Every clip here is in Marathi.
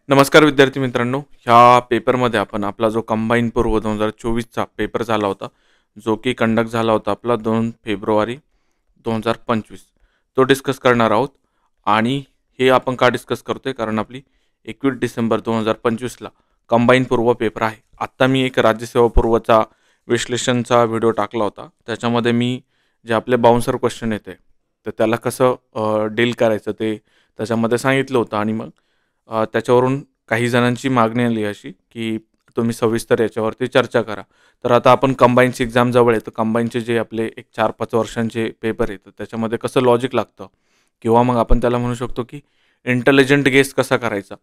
नमस्कार विद्यार्थी मित्रांनो, ह्या पेपरमध्ये आपण आपला जो कंबाईन पूर्व 2024चा पेपर झाला होता, जो की कंडक्ट झाला होता आपला 2 फेब्रुवारी 2025 तो डिस्कस करणार आहोत. आणि हे आपण का डिस्कस करतोय कारण आपली 21 डिसेंबर 2025ला कंबाईन पूर्व पेपर आहे. आत्ता मी एक राज्यसेवा पूर्वचा विश्लेषणचा व्हिडिओ टाकला होता. त्याच्यामध्ये मी जे आपले बाउन्सर क्वेश्चन येते तर त्याला कसं डील करायचं ते त्याच्यामध्ये सांगितलं होतं. आणि मग त्याच्यावरून काही जणांची मागणी आली अशी, की तुम्ही सविस्तर याच्यावरती चर्चा करा. तर आता आपण कंबाईनची एक्झाम जवळ आहे, तर कंबाईनचे जे आपले एक 4-5 वर्षांचे पेपर आहेत, त्याच्यामध्ये कसं लॉजिक लागतं किंवा मग आपण त्याला म्हणू शकतो, की इंटेलिजंट गेस कसा करायचा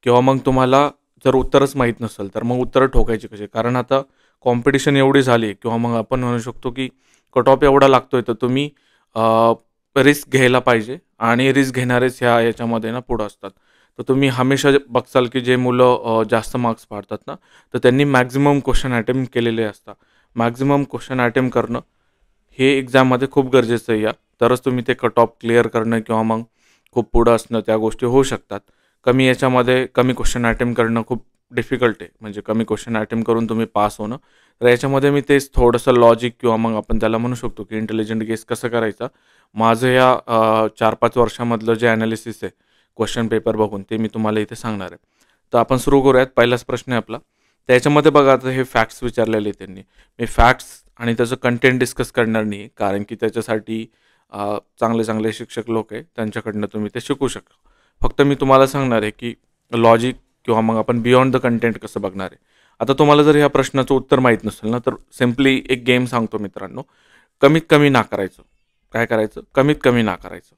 किंवा मग तुम्हाला जर उत्तरच माहीत नसेल, तर मग उत्तरं ठोकायची कशी. कारण आता कॉम्पिटिशन एवढी झाली आहे किंवा मग आपण म्हणू शकतो, की कट ऑफ एवढा लागतोय, तर तुम्ही रिस्क घ्यायला पाहिजे आणि रिस्क घेणारेच याच्यामध्ये ना पुढं असतात. तर तुम्ही हमेशा बघसाल की जे मुलं जास्त मार्क्स पाडतात ना, तर त्यांनी मॅक्झिमम क्वेश्चन अटेम्प्ट केलेले असतात. मॅक्झिमम क्वेश्चन अटेम्प्ट करणं हे एक्झाममध्ये खूप गरजेचं आहे. तरच तुम्ही ते कट ऑफ क्लिअर करणं किंवा मग खूप पुढं असणं त्या गोष्टी होऊ शकतात. कमी याच्यामध्ये कमी क्वेश्चन अटेम्प्ट करणं खूप डिफिकल्ट आहे. म्हणजे कमी क्वेश्चन अटेम्प्ट करून तुम्ही पास होणं. तर याच्यामध्ये मी तेच थोडंसं लॉजिक किंवा मग आपण त्याला म्हणू शकतो की इंटेलिजंट गेस कसं करायचा. माझं या 4-5 वर्षामधलं जे ॲनालिसिस आहे क्वेश्चन पेपर बघून, ते मी तुम्हाला इथे सांगणार आहे. तर आपण सुरू करूयात. पहिलाच प्रश्न आहे आपला. त्याच्यामध्ये बघा, आता हे फॅक्ट्स विचारलेले आहेत त्यांनी. मी फॅक्ट्स आणि त्याचं कंटेंट डिस्कस करणार नाही, कारण की त्याच्यासाठी चांगले चांगले शिक्षक लोक आहे, त्यांच्याकडनं तुम्ही ते शिकू शकता. फक्त मी तुम्हाला सांगणार आहे की लॉजिक किंवा मग आपण बियॉन्ड द कंटेंट कसं बघणार आहे. आता तुम्हाला जर ह्या प्रश्नाचं उत्तर माहीत नसेल ना, तर सिम्पली एक गेम सांगतो मित्रांनो. कमीत कमी नाकारायचं. काय करायचं? कमीत कमी नाकारायचं.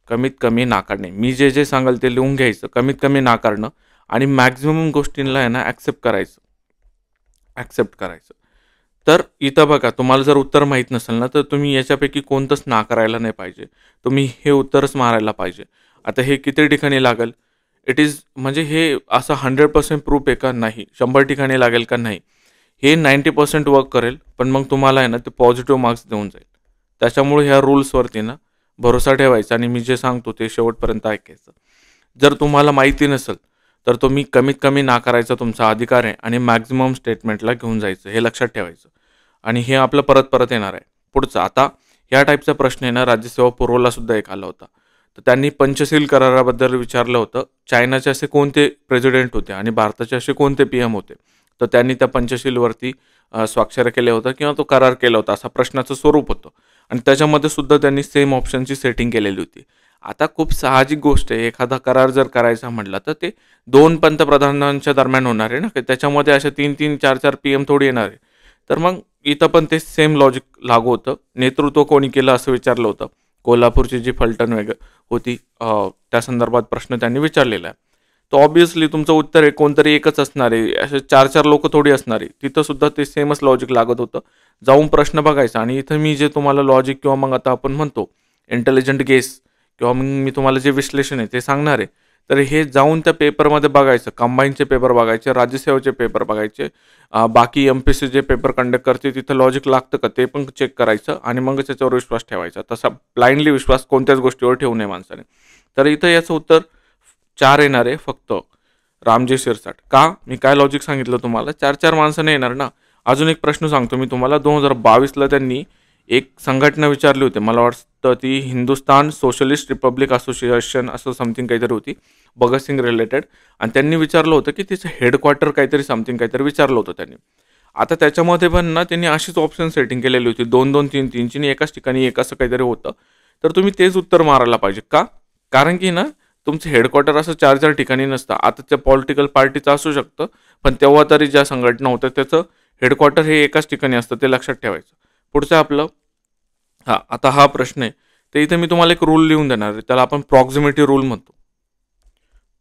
कमीत कमी नाकारणे. मी जे जे सांगाल ते लिहून घ्यायचं. कमीत कमी नाकारणं आणि मॅक्झिमम गोष्टींना आहे ना ॲक्सेप्ट करायचं. ॲक्सेप्ट करायचं. तर इथं बघा, तुम्हाला जर उत्तर माहीत नसेल ना, तर तुम्ही याच्यापैकी कोणतंच नाकारायला नाही पाहिजे. तुम्ही हे उत्तरच मारायला पाहिजे. आता हे किती ठिकाणी लागेल? इट इज म्हणजे हे असं 100% प्रूफ आहे का? नाही. 100 ठिकाणी लागेल का? नाही. हे 90% वर्क करेल, पण मग तुम्हाला आहे ना ते पॉझिटिव्ह मार्क्स देऊन जाईल. त्याच्यामुळे ह्या रूल्सवरती ना भरोसा ठेवायचा आणि मी जे सांगतो ते शेवटपर्यंत ऐकायचं. जर तुम्हाला माहिती नसेल, तर तुम्ही कमीत कमी नाकारायचा तुमचा अधिकार आहे आणि मॅक्झिमम स्टेटमेंटला घेऊन जायचं, हे लक्षात ठेवायचं. आणि हे आपलं परत परत येणार आहे. पुढचं आता ह्या टाईपचा प्रश्न आहे ना, राज्यसेवा पूर्वला सुद्धा एक आला होता. तर त्यांनी पंचशील कराराबद्दल विचारलं होतं. चायनाचे असे कोणते प्रेसिडेंट होते आणि भारताचे असे कोणते PM होते. तर त्यांनी त्या पंचशीलवरती स्वाक्षऱ्या केल्या होत्या किंवा तो करार केला होता, असा प्रश्नाचं स्वरूप होतं. आणि त्याच्यामध्ये सुद्धा त्यांनी सेम ऑप्शनची सेटिंग केलेली होती. आता खूप साहजिक गोष्ट आहे, एखादा करार जर करायचा म्हटला तर ते 2 पंतप्रधानांच्या दरम्यान होणार आहे ना, की त्याच्यामध्ये असे 3-3, 4-4 PM थोडी येणार आहे. तर मग इथं पण ते सेम लॉजिक लागू होतं. नेतृत्व कोणी केलं असं विचारलं होतं. कोल्हापूरची जी फलटण होती, त्या संदर्भात प्रश्न त्यांनी विचारलेला आहे. तर ऑब्व्हियसली तुमचं उत्तर आहे कोणतरी एकच असणार आहे. असे 4-4 लोकं थोडी असणार आहे. तिथं सुद्धा ते सेमच लॉजिक लागत होतं. जाऊन प्रश्न बघायचा आणि इथं मी जे तुम्हाला लॉजिक किंवा मग आता आपण म्हणतो इंटेलिजंट गेस किंवा मग मी तुम्हाला जे विश्लेषण आहे ते सांगणार आहे. तर हे जाऊन त्या पेपरमध्ये बघायचं. कंबाईनचे पेपर बघायचे, राज्यसेवेचे पेपर बघायचे, बाकी MPSC जे पेपर कंडक्ट करते तिथं लॉजिक लागतं का ते पण चेक करायचं आणि मग त्याच्यावर विश्वास ठेवायचा. तसा ब्लाइंडली विश्वास कोणत्याच गोष्टीवर ठेवू नये माणसाने. तर इथं याचं उत्तर 4 येणार आहे फक्त. रामजी शिरसाट. का? मी काय लॉजिक सांगितलं तुम्हाला? 4-4 माणसं नाही येणार ना. अजून एक प्रश्न सांगतो मी तुम्हाला. 2022ला त्यांनी एक संघटना विचारली होती. मला वाटतं ती हिंदुस्तान सोशलिस्ट रिपब्लिक असोसिएशन असं समथिंग काहीतरी होती, भगतसिंग रिलेटेड. आणि त्यांनी विचारलं होतं की तिचं हेडक्वार्टर काहीतरी समथिंग काहीतरी विचारलं होतं त्यांनी. आता त्याच्यामध्ये पण ना त्यांनी अशीच ऑप्शन सेटिंग केलेली होती. 2-2, 3-3ची आणि एकाच ठिकाणी एक असं काहीतरी होतं. तर तुम्ही तेच उत्तर मारायला पाहिजे. का? कारण की ना तुमचं हेडक्वार्टर असं 4-4 ठिकाणी नसतं. आता त्या पॉलिटिकल पार्टीचं असू शकतं, पण तेव्हा तरी ज्या संघटना होत्या त्याचं हेडक्वार्टर हे एकाच ठिकाणी असतं, ते लक्षात ठेवायचं. पुढचं आपलं आता हा प्रश्न आहे. तर इथे मी तुम्हाला एक रूल लिहून देणार आहे. त्याला आपण प्रॉक्झिमिटी रूल म्हणतो.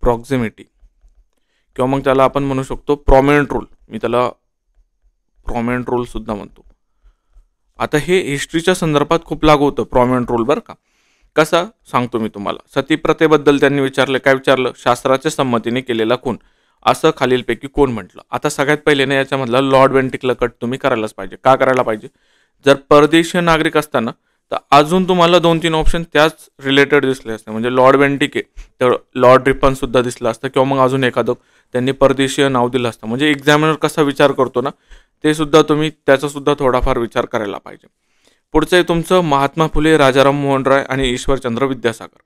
प्रॉक्झिमिटी किंवा मग त्याला आपण म्हणू शकतो प्रॉमिनंट रूल. मी त्याला प्रॉमिनंट रूल सुद्धा म्हणतो. आता हे हिस्ट्रीच्या संदर्भात खूप लागू होतं प्रॉमिनंट रूल, बरं का. कसा सांगतो मी तुम्हाला. सतीप्रथेबद्दल त्यांनी विचारलं. काय विचारलं? शास्त्राच्या संमतीने केलेला खून असं खालीलपैकी कोण म्हटलं. आता सगळ्यात पहिले ना याच्यामधला लॉर्ड वेंटिकला कट तुम्ही करायलाच पाहिजे. का करायला पाहिजे? जर परदेशी नागरिक असताना तर अजून तुम्हाला 2-3 ऑप्शन त्याच रिलेटेड दिसले असते. म्हणजे लॉर्ड बेंटिक आहे, तर लॉर्ड रिपन सुद्धा दिसलं असतं किंवा मग अजून एखादं त्यांनी परदेशीय नाव दिलं असतं. म्हणजे एक्झामिनर कसा विचार करतो ना, ते सुद्धा तुम्ही त्याचा सुद्धा थोडाफार विचार करायला पाहिजे. पुढचं आहे तुमचं महात्मा फुले, राजाराम मोहन राय आणि ईश्वरचंद्र विद्यासागर.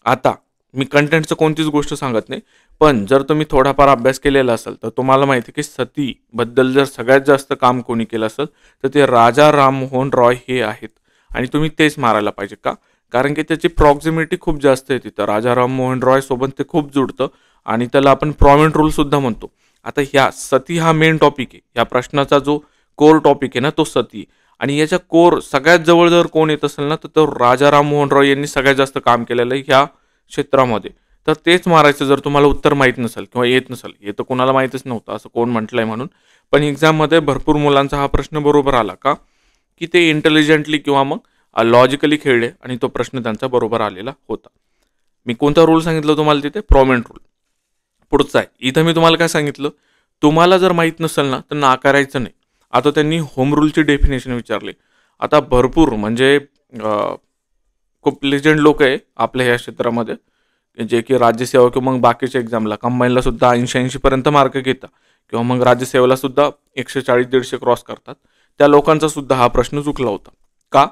आता मी कंटेंटचं कोणतीच गोष्ट सांगत नाही, पण जर तुम्ही थोडाफार अभ्यास केलेला असेल तर तुम्हाला माहिती आहे की सतीबद्दल जर सगळ्यात जास्त काम कोणी केलं असेल तर ते राजा राममोहन रॉय हे आहेत. आणि तुम्ही तेच मारायला पाहिजे. का? कारण की त्याची प्रॉक्झिमिटी खूप जास्त आहे तिथं. राजा राममोहन रॉय सोबत ते खूप जुडतं आणि त्याला आपण प्रॉमिनंट रूल सुद्धा म्हणतो. आता ह्या सती हा मेन टॉपिक आहे. या प्रश्नाचा जो कोर टॉपिक आहे ना तो सती, आणि याच्या कोर सगळ्यात जवळ जर कोण येत असेल ना तर तो राजा राममोहन रॉय यांनी सगळ्यात जास्त काम केलेलं आहे ह्या क्षेत्रामध्ये. तर तेच मारायचं जर तुम्हाला उत्तर माहीत नसेल किंवा येत नसेल. हे तर कोणाला माहीतच नव्हतं असं कोण म्हटलंय म्हणून. पण एक्झाममध्ये भरपूर मुलांचा हा प्रश्न बरोबर आला. का? की ते इंटेलिजंटली किंवा मग लॉजिकली खेळले आणि तो प्रश्न त्यांचा बरोबर आलेला होता. मी कोणता रूल सांगितलं तुम्हाला तिथे? Prominent rule. पुढचा आहे. इथं मी तुम्हाला काय सांगितलं? तुम्हाला जर माहीत नसेल ना तर नाकारायचं नाही. आता त्यांनी होम रूलची डेफिनेशन विचारली. आता भरपूर म्हणजे खूप लेजंड लोक आहे आपल्या ह्या क्षेत्रामध्ये, जे की राज्यसेवा किंवा मग बाकीच्या एक्झामला कंबाईनला सुद्धा 80-80 पर्यंत मार्क घेतात किंवा मग राज्यसेवेला सुद्धा 140-150 क्रॉस करतात. त्या लोकांचा सुद्धा हा प्रश्न चुकला होता. का?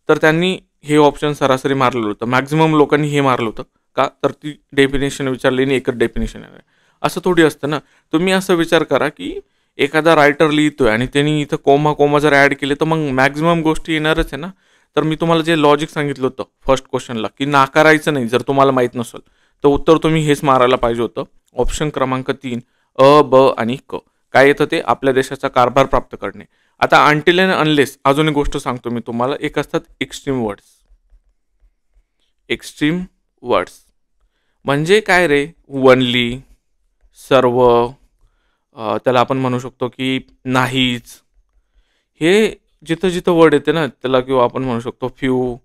तर त्यांनी हे ऑप्शन सरासरी मारलेलं होतं. मॅक्झिमम लोकांनी हे मारलं होतं. का? तर ती डेफिनेशन विचारली आणि एकच डेफिनेशन आहे. असं थोडी असतं ना. तुम्ही असं विचार करा की एखादा रायटर लिहितोय आणि त्यांनी इथं कोमा जर ॲड केले तर मग मॅक्झिमम गोष्टी येणारच आहे ना. तर मी तुम्हाला जे लॉजिक सांगितलं होतं फर्स्ट क्वेश्चनला की नाकारायचं नाही जर तुम्हाला माहीत नसेल तर उत्तर तुम्ही हेच मारायला पाहिजे होतं. ऑप्शन क्रमांक 3 अ, ब आणि क. काय येतं ते? आपल्या देशाचा कारभार प्राप्त करणे. आता अनटिल अँड अनलेस अजून एक गोष्ट सांगतो मी तुम्हाला. एक असतात एक्स्ट्रीम वर्ड्स. एक्स्ट्रीम वर्ड्स म्हणजे काय रे? वनली, सर्व, त्याला आपण म्हणू शकतो की नाहीच. हे जिथं जिथं वर्ड येते ना त्याला किंवा आपण म्हणू शकतो फ्यू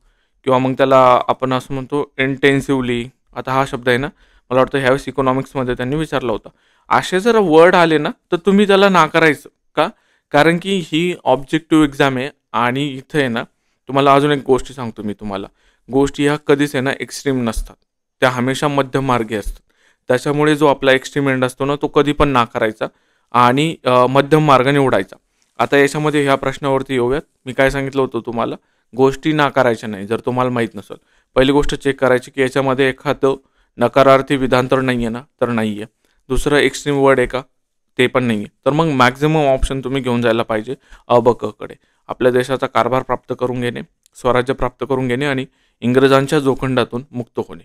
किंवा मग त्याला आपण असं म्हणतो इंटेन्सिव्हली. आता हा शब्द आहे ना, मला वाटतं ह्यावेळेस इकॉनॉमिक्समध्ये त्यांनी विचारला होता. असे जर वर्ड आले ना तर तुम्ही त्याला नाकारायचं. का? कारण की ही ऑब्जेक्टिव्ह एक्झाम आहे आणि इथं आहे ना तुम्हाला अजून एक गोष्टी सांगतो मी तुम्हाला. गोष्टी ह्या कधीच आहे ना एक्स्ट्रीम नसतात. त्या हमेशा मध्यममार्गी असतात. त्याच्यामुळे जो आपला एक्स्ट्रीम एंड असतो ना तो कधी पण नाकारायचा आणि मध्यम मार्ग निवडायचा. आता याच्यामध्ये ह्या प्रश्नावरती येऊयात. मी काय सांगितलं होतं तुम्हाला? गोष्टी नाकारायच्या नाही जर तुम्हाला माहीत नसेल. पहिली गोष्ट चेक करायची की याच्यामध्ये एखादं नकारार्थी विधान तर नाही आहे ना? तर नाही आहे. दुसरं एक्स्ट्रीम वर्ड आहे का? ते पण नाही आहे. तर मग मॅक्झिमम ऑप्शन तुम्ही घेऊन जायला पाहिजे अ, ब, क कडे. आपल्या देशाचा कारभार प्राप्त करून घेणे, स्वराज्य प्राप्त करून घेणे आणि इंग्रजांच्या जोखंडातून मुक्त होणे.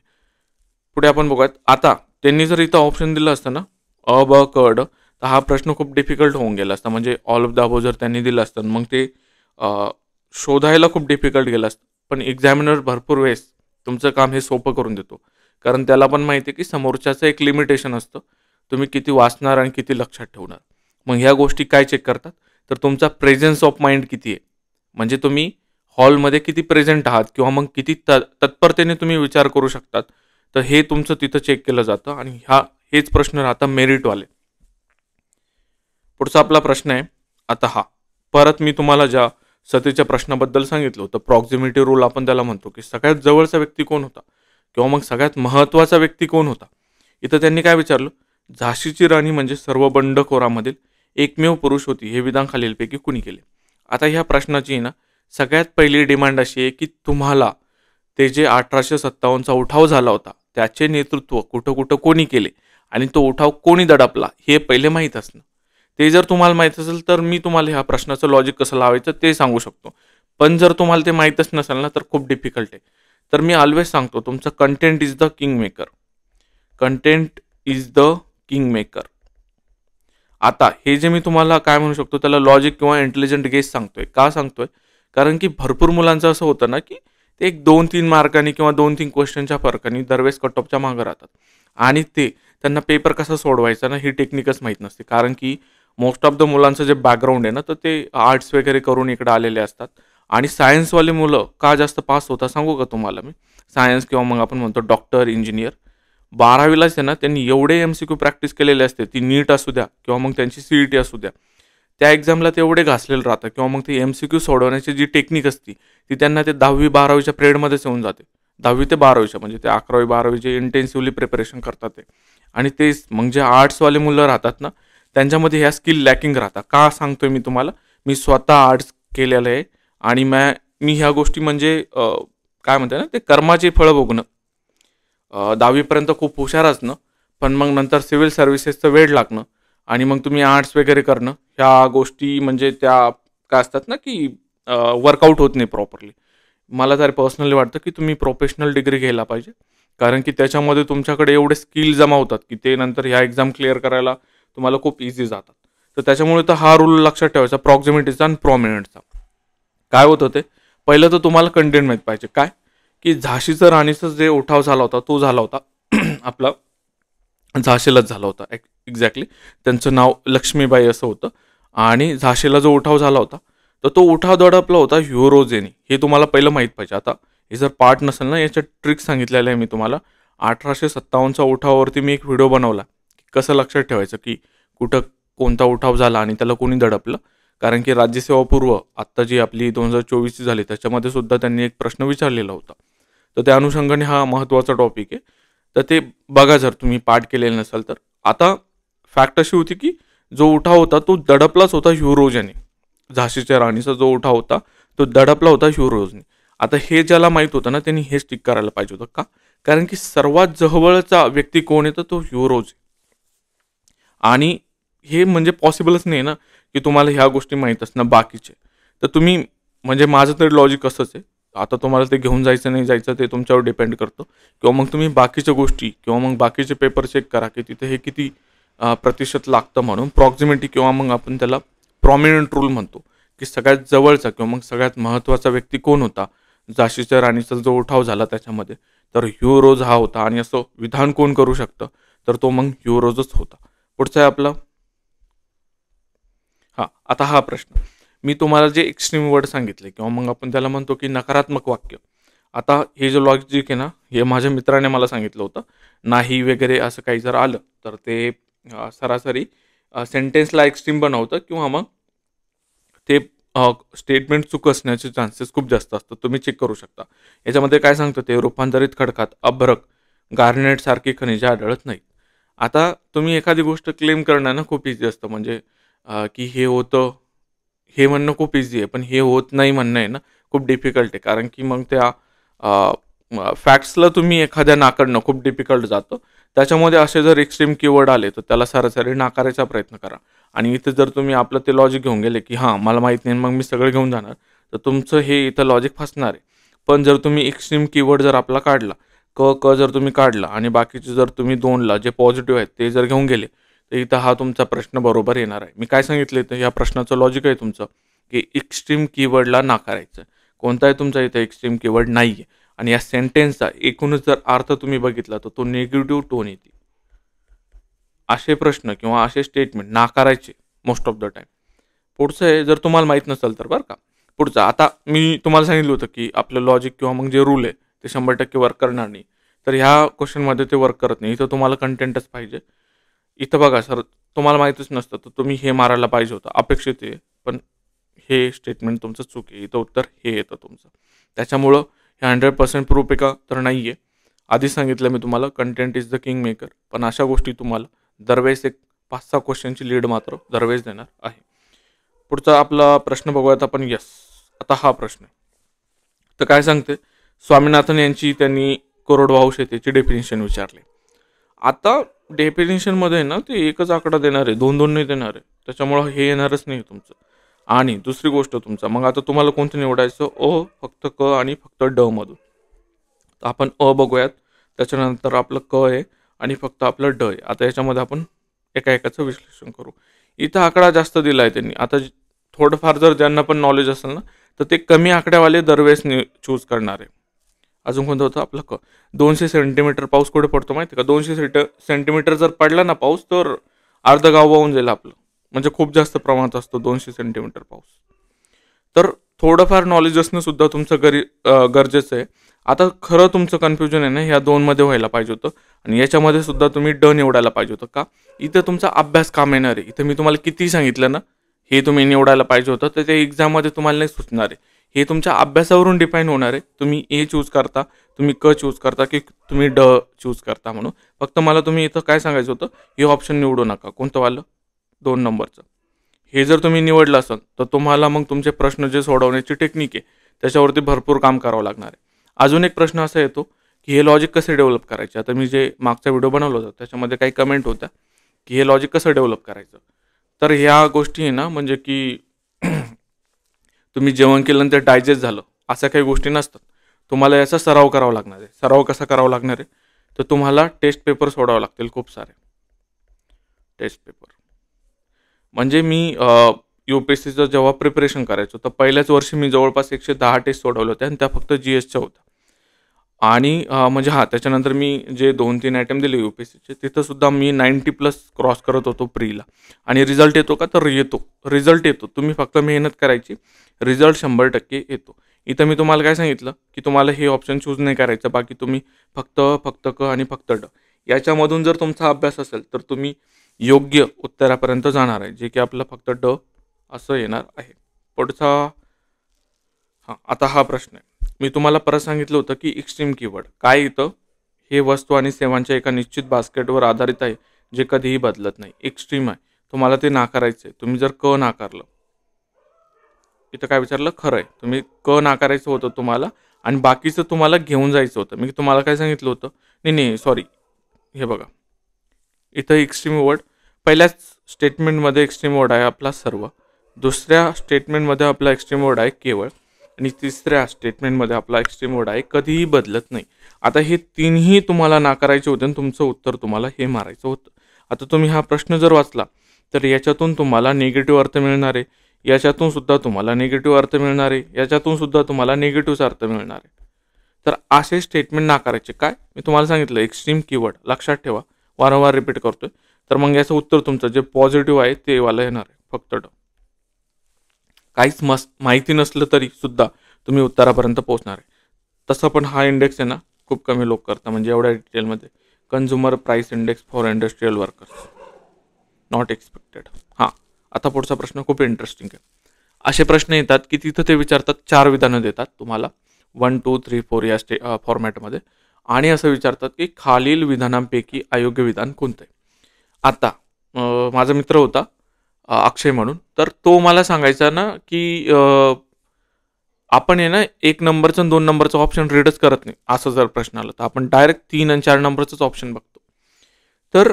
पुढे आपण बघूयात. आता त्यांनी जर इथं ऑप्शन दिलं असतं ना अ, ब, क, ड, तर हा प्रश्न खूप डिफिकल्ट होऊन गेला असता. म्हणजे ऑल ऑफ द अबोव जर त्यांनी दिलं असतं मग ते शोधायला खूप डिफिकल्ट गेलं असतं. पण एक्झामिनर भरपूर वेळेस तुमचं काम हे सोपं करून देतो. कारण त्याला पण माहिती आहे की समोरच्याचं एक लिमिटेशन असतं. तुम्ही किती वाचणार आणि किती लक्षात ठेवणार. मग ह्या गोष्टी काय चेक करतात? तर तुमचा प्रेझेन्स ऑफ माइंड किती आहे. म्हणजे तुम्ही हॉलमध्ये किती प्रेझेंट आहात किंवा मग किती तत्परतेने तुम्ही विचार करू शकतात. तर हे तुमचं तिथं चेक केलं जातं आणि हेच प्रश्न राहतात मेरिटवाले. पुढचा आपला प्रश्न आहे आता हा. परत मी तुम्हाला ज्या सतीच्या प्रश्नाबद्दल सांगितलं होतं प्रॉक्झिमिटी रूल आपण त्याला म्हणतो की सगळ्यात जवळचा व्यक्ती कोण होता किंवा मग सगळ्यात महत्त्वाचा व्यक्ती कोण होता. इथं त्यांनी काय विचारलं? झाशीची राणी म्हणजे सर्व बंडखोरामधील एकमेव पुरुष होती हे विधान खालीलपैकी कुणी केले. आता ह्या प्रश्नाची ना सगळ्यात पहिली डिमांड अशी आहे की तुम्हाला ते जे 1857चा उठाव झाला होता त्याचे नेतृत्व कुठं कुठं कोणी केले आणि तो उठाव कोणी दडपला हे पहिले माहीत असणं. ते जर तुम्हाला माहीत असेल तर मी तुम्हाला ह्या प्रश्नाचं लॉजिक कसं लावायचं ते सांगू शकतो. पण जर तुम्हाला ते माहीतच नसेल ना तर खूप डिफिकल्ट आहे. तर मी ऑलवेज सांगतो तुमचं content is the king maker. Content is the king maker. आता हे जे मी तुम्हाला काय म्हणू शकतो त्याला लॉजिक किंवा इंटेलिजंट गेस सांगतोय. का सांगतोय? कारण की भरपूर मुलांचं असं होतं ना की ते एक 2-3 मार्कांनी किंवा 2-3 क्वेश्चनच्या फरकाने दरवेळेस कट ऑफच्या मागं राहतात आणि ते त्यांना पेपर कसा सोडवायचा ना ही टेक्निकच माहीत नसते. कारण की मोस्ट ऑफ द मुलांचं जे बॅकग्राऊंड आहे ना तर ते आर्ट्स वगैरे करून इकडे आलेले असतात आणि सायन्सवाले मुलं का जास्त पास होतात सांगू का तुम्हाला मी? सायन्स किंवा मग आपण म्हणतो डॉक्टर, इंजिनियर 12वीलाच आहे ना त्यांनी एवढे MCQ प्रॅक्टिस केलेले असते. ती नीट असू द्या किंवा मग त्यांची CET असू द्या. त्या एक्झामला ते एवढे घासलेलं राहतं किंवा मग ती MCQ सोडवण्याची जी टेक्निक असती ती त्यांना ते 10वी-12वीच्या पिरियडमध्येच येऊन जाते. 10वी ते 12वीच्या म्हणजे ते 11वी-12वीचे इंटेन्सिव्हली प्रिपरेशन करतात ते. आणि तेच मग जे आर्ट्सवाले मुलं राहतात ना, त्यांच्यामध्ये ह्या स्किल लॅकिंग राहतात. का सांगतोय मी तुम्हाला? मी स्वतः आर्ट्स केलेलं आहे आणि मी ह्या गोष्टी म्हणजे काय म्हणते ना, ते कर्माची फळं भोगणं. 10वीपर्यंत खूप हुशार असणं, पण मग नंतर सिव्हिल सर्व्हिसेसचं वेड लागणं आणि मग तुम्ही आर्ट्स वगैरे करणं, ह्या गोष्टी म्हणजे त्या काय असतात ना, की वर्कआउट होत नाही प्रॉपरली. मला तरी पर्सनली वाटतं, की तुम्ही प्रोफेशनल डिग्री घ्यायला पाहिजे. कारण की त्याच्यामध्ये तुमच्याकडे एवढे स्किल जमा होतात, की ते नंतर ह्या एक्झाम क्लिअर करायला तुम्हाला खूप इझी जातात. तर त्याच्यामुळे तर हा रूल लक्षात ठेवायचा प्रॉक्झिमिटीचा आणि प्रॉमिनंटचा. काय होतं ते? पहिलं तर तुम्हाला कंटेंट माहीत पाहिजे. काय? की झाशीचं राणीचं जे उठाव झाला होता, तो झाला होता आपला झाशीलाच झाला होता. एक्झॅक्टली त्यांचं नाव लक्ष्मीबाई असं होतं आणि झाशीला जो उठाव झाला होता, तर तो उठाव दडपला होता युरोजेनी. हे तुम्हाला पहिलं माहीत पाहिजे. आता हे जर पार्ट नसेल ना, याच्या ट्रिक सांगितलेल्या आहे मी तुम्हाला. 1857च्या उठावावरती मी एक व्हिडिओ बनवला. कसं लक्षात ठेवायचं, की कुठं कोणता उठाव झाला आणि त्याला कोणी दडपलं. कारण की राज्यसेवा पूर्व आत्ता जी आपली 2024ची झाली, त्याच्यामध्ये सुद्धा त्यांनी एक प्रश्न विचारलेला होता. तर त्या अनुषंगाने हा महत्त्वाचा टॉपिक आहे. तर ते बघा जर तुम्ही पाठ केलेलं नसाल तर. आता फॅक्ट अशी होती, की जो उठाव होता तो दडपलाच होता युरोजने. झाशीच्या राणीचा जो उठाव होता तो दडपला होता युरोजने. आता हे ज्याला माहीत होतं ना, त्यांनी हेच टिक करायला पाहिजे होतं. का? कारण की सर्वात जवळचा व्यक्ती कोण आहे तर तो युरोज. आणि हे म्हणजे पॉसिबलच नाही ना, की तुम्हाला ह्या गोष्टी माहीत असणं बाकीचे. तर तुम्ही म्हणजे माझं तरी लॉजिक असंच आहे. आता तुम्हाला ते घेऊन जायचं नाही जायचं ते तुमच्यावर डिपेंड करतं. किंवा मग तुम्ही बाकीच्या गोष्टी किंवा मग बाकीचे पेपर चेक करा, की तिथे हे किती प्रतिशत लागतं म्हणून. प्रॉक्झिमिटी किंवा मग आपण त्याला प्रॉमिनंट रूल म्हणतो, की सगळ्यात जवळचा किंवा मग सगळ्यात महत्त्वाचा व्यक्ती कोण होता झाशीच्या राणीचा जो उठाव झाला त्याच्यामध्ये, तर युरोज हा होता. आणि असं विधान कोण करू शकतं तर तो मग युरोजच होता. पुढचा आहे आपला आता हा प्रश्न. मी तुम्हाला जे एक्स्ट्रीम वर्ड सांगितले किंवा मग आपण त्याला म्हणतो की नकारात्मक वाक्य. आता हे जे लॉजिक आहे ना, हे माझ्या मित्राने मला सांगितलं होतं. नाही वगैरे असं काही जर आलं तर ते सरासरी सेंटेन्सला एक्स्ट्रीम बनवतं किंवा मग ते स्टेटमेंट चूक असण्याचे चान्सेस खूप जास्त असतात. तुम्ही चेक करू शकता. याच्यामध्ये काय सांगतं ते रूपांतरित खडकात अभ्रक, गार्नेट सारखी खनिजे आढळत नाहीत. आता तुम्ही एखादी गोष्ट क्लेम करणं ना खूप इझी असतं. म्हणजे की हे होतं, हे म्हणणं खूप इझी आहे. पण हे होत नाही म्हणणं आहे ना खूप डिफिकल्ट आहे. कारण की मग त्या फॅक्ट्सला तुम्ही एखाद्या नाकारणं खूप डिफिकल्ट जातं. त्याच्यामध्ये असे जर एक्स्ट्रीम कीवर्ड आले तर त्याला सरासरी नाकारायचा प्रयत्न करा. आणि इथं जर तुम्ही आपलं ते लॉजिक घेऊन गेले, की हां, मला माहीत नाही मग मी सगळं घेऊन जाणार, तर तुमचं हे इथं लॉजिक फसणार आहे. पण जर तुम्ही एक्स्ट्रीम कीवर्ड जर आपला काढला, क जर तुम्ही काढला आणि बाकीचे जर तुम्ही 2ला जे पॉझिटिव्ह आहेत ते जर घेऊन गेले, तर इथं हा तुमचा प्रश्न बरोबर येणार आहे. मी काय सांगितलं तर या प्रश्नाचं लॉजिक आहे तुमचं, की एक्स्ट्रीम कीवर्डला नाकारायचं. कोणता आहे तुमचा इथं एक्स्ट्रीम कीवर्ड नाही आहे. आणि या सेंटेन्सचा एकूणच जर अर्थ तुम्ही बघितला तर तो निगेटिव्ह टोन येते. असे प्रश्न किंवा असे स्टेटमेंट नाकारायचे मोस्ट ऑफ द टाईम. पुढचं आहे जर तुम्हाला माहीत नसेल तर बरं का. पुढचं आता मी तुम्हाला सांगितलं होतं, की आपलं लॉजिक किंवा मग जे रूल आहे ते 100% वर्क करणार नाही. तर ह्या क्वेश्चनमध्ये ते वर्क करत नाही. इथं तुम्हाला कंटेंटच पाहिजे. इथं बघा सर, तुम्हाला माहीतच नसतं तर तुम्ही हे मारायला पाहिजे होतं. अपेक्षित आहे, पण हे स्टेटमेंट तुमचं चूक आहे. इथं उत्तर हे येतं तुमचं. त्याच्यामुळं हे 100% प्रूफ आहे का तर नाही आहे. आधी सांगितलं मी तुम्हाला content is the king maker. पण अशा गोष्टी तुम्हाला दरवेळेस एक 5-6 क्वेश्चनची लीड मात्र दरवेळेस देणार आहे. पुढचा आपला प्रश्न बघूयात आपण. यस, आता हा प्रश्न आहे. तर काय सांगते, स्वामीनाथन यांची त्यांनी कोरडवाहू शेतीची डेफिनेशन विचारली. आता डेफिनेशनमध्ये ना ते एकच आकडा देणार आहे, 2-2 नाही देणार आहे. त्याच्यामुळं हे येणारच नाही तुमचं. आणि दुसरी गोष्ट तुमचा मग आता तुम्हाला कोणतं निवडायचं, फक्त क आणि फक्त ड मधून. तर आपण बघूयात. त्याच्यानंतर आपलं क आहे आणि फक्त आपलं ड आहे. आता याच्यामध्ये आपण एका एकाचं विश्लेषण करू. इथं आकडा जास्त दिला आहे त्यांनी. आता थोडंफार जर ज्यांना पण नॉलेज असेल ना तर ते कमी आकड्यावाले दरवेळेस चूज करणार आहे. अजून कोणतं होतं आपलं क. 200 सेंटीमीटर पाऊस कुठे पडतो माहिती आहे का? 200 सेंटीमीटर जर पडला ना पाऊस तर अर्ध गाव वाहून जाईल आपलं. म्हणजे खूप जास्त प्रमाणात असतो 200 सेंटीमीटर पाऊस. तर थोडंफार नॉलेज असणं सुद्धा तुमचं गरजेचं आहे. आता खरं तुमचं कन्फ्युजन आहे ना ह्या 2मध्ये व्हायला पाहिजे होतं. आणि याच्यामध्ये सुद्धा तुम्ही ड निवडायला पाहिजे होतं. का? इथं तुमचा अभ्यास काम येणार आहे. इथं मी तुम्हाला किती सांगितलं ना, हे तुम्ही निवडायला पाहिजे होतं, तर ते एक्झाममध्ये तुम्हाला नाही सुचणार आहे. हे तुमच्या अभ्यासावरून डिपेंड होणार आहे. तुम्ही ए चूज करता, तुम्ही क चूज करता की तुम्ही ड चूज करता म्हणून. फक्त मला तुम्ही इथं काय सांगायचं होतं, हे ऑप्शन निवडू नका. कोणतं वालं? 2 नंबरचं. हे जर तुम्ही निवडलं असेल तर तुम्हाला मग तुमचे प्रश्न जे सोडवण्याची टेक्निक आहे त्याच्यावरती भरपूर काम करावं लागणार आहे. अजून एक प्रश्न असा येतो की हे लॉजिक कसे डेव्हलप करायचे. आता मी जे मागचा व्हिडिओ बनवला होता त्याच्यामध्ये काही कमेंट होत्या की हे लॉजिक कसं डेव्हलप करायचं. तर ह्या गोष्टी आहे ना, म्हणजे की तुम्ही जेवण केलं आणि ते डायजेस्ट झालं अशा काही गोष्टी नसतात. तुम्हाला याचा सराव करावा लागणार आहे. सराव कसा करावा लागणार आहे, तर तुम्हाला टेस्ट पेपर सोडावे लागतील खूप सारे टेस्ट पेपर. म्हणजे मी UPSCचं जेव्हा प्रिपरेशन करायचो तर पहिल्याच वर्षी मी जवळपास 110 टेस्ट सोडवले होते आणि त्या फक्त GSच्या होत्या. आणि म्हणजे त्याच्यानंतर मी जे 2-3 अटेम्प्ट दिले UPSCचे तिथंसुद्धा मी 90+ क्रॉस करत होतो प्रीला. आणि रिझल्ट येतो का, तर येतो. रिझल्ट येतो. तुम्ही फक्त मेहनत करायची, रिझल्ट 100% येतो. इथं मी तुम्हाला काय सांगितलं की तुम्हाला हे ऑप्शन चूज नाही करायचं. बाकी तुम्ही फक्त क आणि फक्त ड याच्यामधून जर तुमचा अभ्यास असेल तर तुम्ही योग्य उत्तरापर्यंत जाणार आहे, जे की आपलं फक्त ड असं येणार आहे. पुढचा आता हा प्रश्न आहे. मी तुम्हाला परत सांगितलं होतं की एक्स्ट्रीम कीवर्ड काय येतं. हे वस्तू आणि सेवांच्या एका निश्चित बास्केटवर आधारित आहे जे कधीही बदलत नाही. एक्स्ट्रीम आहे, तुम्हाला ते नाकारायचं आहे. तुम्ही जर क नाकारलं, इथं काय विचारलं, खरं आहे, तुम्ही क नाकारायचं होतं तुम्हाला आणि बाकीचं तुम्हाला घेऊन जायचं होतं. मी तुम्हाला काय सांगितलं होतं, नाही सॉरी, हे बघा इथं एक्स्ट्रीम वर्ड पहिल्याच स्टेटमेंटमध्ये एक्स्ट्रीम वर्ड आहे आपला सर्व, दुसऱ्या स्टेटमेंटमध्ये आपला एक्स्ट्रीम वर्ड आहे केवळ, आणि तिसऱ्या स्टेटमेंटमध्ये आपला एक्स्ट्रीम वर्ड आहे कधीही बदलत नाही. आता हे तीनही तुम्हाला नाकारायचे होते आणि तुमचं उत्तर तुम्हाला हे मारायचं होतं. आता तुम्ही हा प्रश्न जर वाचला तर याच्यातून तुम्हाला निगेटिव्ह अर्थ मिळणार आहे, याच्यातून सुद्धा तुम्हाला निगेटिव्ह अर्थ मिळणार आहे, याच्यातून सुद्धा तुम्हाला निगेटिव्हचा अर्थ मिळणार आहे. तर असे स्टेटमेंट नाकारायचे. काय मी तुम्हाला सांगितलं, एक्स्ट्रीम कीवर्ड लक्षात ठेवा, वारंवार रिपीट करतोय. तर मग याचं उत्तर तुमचं जे पॉझिटिव्ह आहे ते वाला येणार आहे, फक्त ड. काहीच माहिती नसलं तरी सुद्धा तुम्ही उत्तरापर्यंत पोहोचणार आहे. तसं पण हा इंडेक्स आहे ना खूप कमी लोक करतात, म्हणजे एवढ्या डिटेलमध्ये. Consumer price index for industrial workers, not expected. आता पुढचा प्रश्न खूप इंटरेस्टिंग आहे. असे प्रश्न येतात की तिथं ते विचारतात, 4 विधानं देतात तुम्हाला 1, 2, 3, 4 या फॉर्मॅटमध्ये, आणि असं विचारतात की खालील विधानांपैकी अयोग्य विधान कोणतं आहे. आता माझा मित्र होता अक्षय म्हणून, तर तो मला सांगायचा ना की आपण आहे ना 1 नंबरचं आणि 2 नंबरचं ऑप्शन रीडच करत नाही. असं जर प्रश्न आला तर आपण डायरेक्ट 3 आणि 4 नंबरचंच ऑप्शन बघतो. तर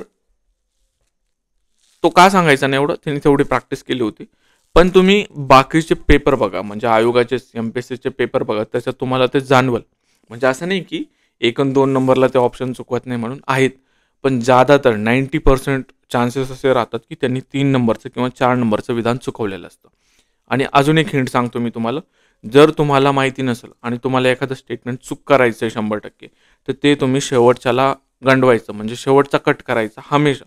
तो का सांगायचा नाही एवढं, त्यांनी तेवढी प्रॅक्टिस केली होती. पण तुम्ही बाकीचे पेपर बघा, म्हणजे आयोगाचे MPSCचे पेपर बघा, त्याच्यात तुम्हाला ते जाणवल. म्हणजे असं नाही की 1 आणि 2 नंबरला ते ऑप्शन चुकवत नाही म्हणून आहेत, पण ज्यादातर 90% चान्सेस असे राहतात की त्यांनी 3 नंबरचं किंवा 4 नंबरचं विधान चुकवलेलं असतं. आणि अजून एक हिंट सांगतो मी तुम्हाला, जर तुम्हाला माहिती नसेल आणि तुम्हाला एखादं स्टेटमेंट चूक करायचं आहे 100%, तर ते तुम्ही शेवटच्याला गंडवायचं, म्हणजे शेवटचा कट करायचा हमेशा,